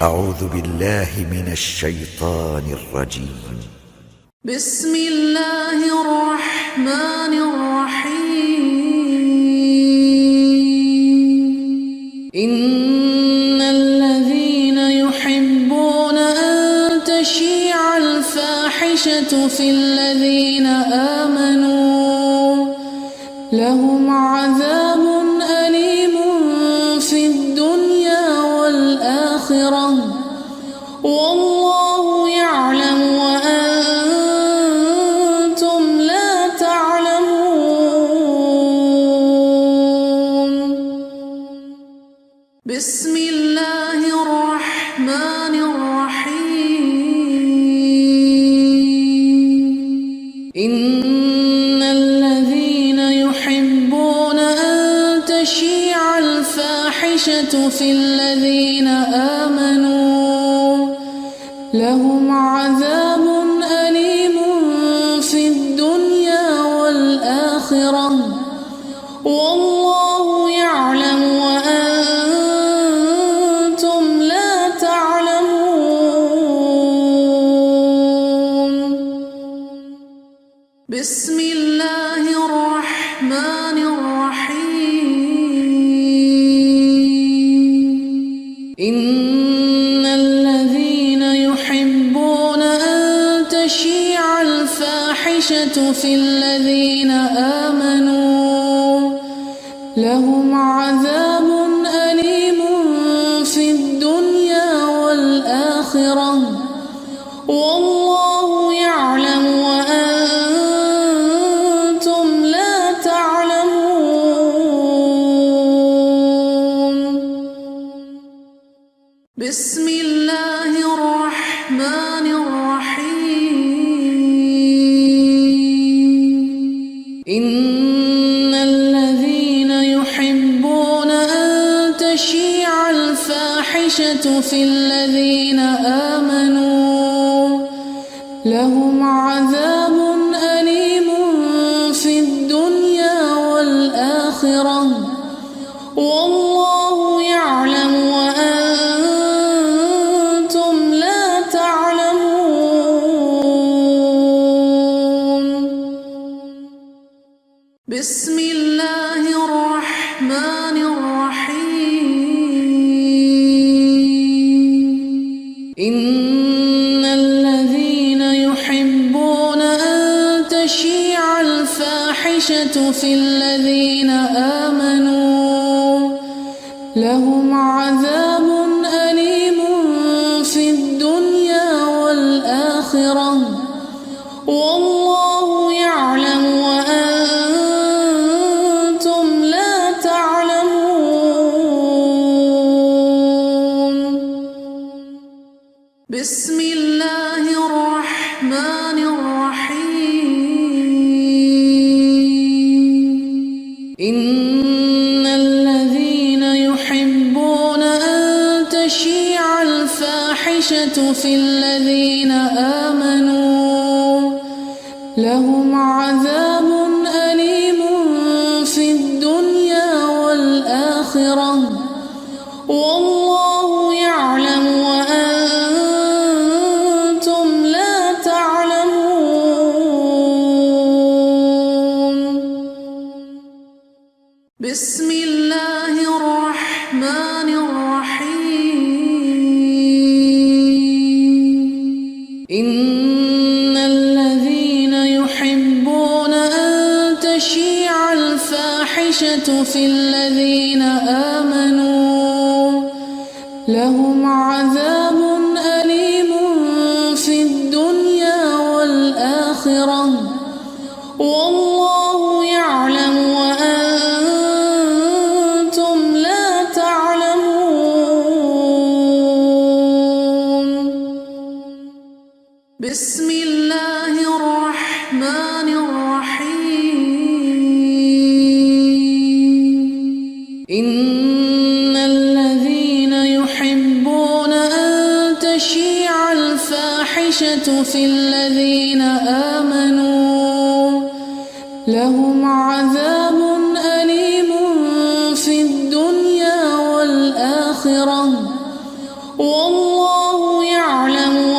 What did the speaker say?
أعوذ بالله من الشيطان الرجيم. بسم الله الرحمن الرحيم. إن الذين يحبون أن تشيع الفاحشة في الذين آمنوا لهم عذاب أليم في الدنيا والآخرة والله يعلم وأنتم لا تعلمون. بسم الله الرحمن الرحيم. إن الذين يحبون أن تشيع الفاحشة في الذين آمنوا لهم عذاب أليم في الدنيا والآخرة والله يعلم وأنتم لا تعلمون. بسم الله الرحمن الرحيم. إن الذين يحبون أن تشيع الفاحشة في الذين آمنوا لهم عذاب أليم في الدنيا والآخرة والله يعلم وأنتم لا تعلمون. بسم الله الرحمن الرحيم. إن الذين يحبون أن تشيع الفاحشة في الذين آمنوا لهم عذاب أليم في الدنيا والآخرة والله يعلم وأنتم لا تعلمون. بسم الله الرحمن الرحيم. إن الذين يحبون أن تشيع الفاحشة في الذين آمنوا لهم عذاب أليم في الدنيا والآخرة والله يعلم وأنتم لا تعلمون. بسم الله الرحمن الرحيم. إن الذين يحبون أن تشيع الفاحشة في الذين آمنوا لهم عذاب أليم في الدنيا والآخرة والله يعلم وأنتم لا تعلمون. بسم الله الرحمن الرحيم. إن الذين يحبون أن تشيع الفاحشة في الذين آمنوا لهم عذاب أليم في الدنيا والآخرة والله يعلم وأنتم لا تعلمون. بسم الله الرحمن الرحيم. إن الذين يحبون أن تشيع الفاحشة في الذين آمنوا لهم عذاب أليم في الدنيا والآخرة والله والله يعلم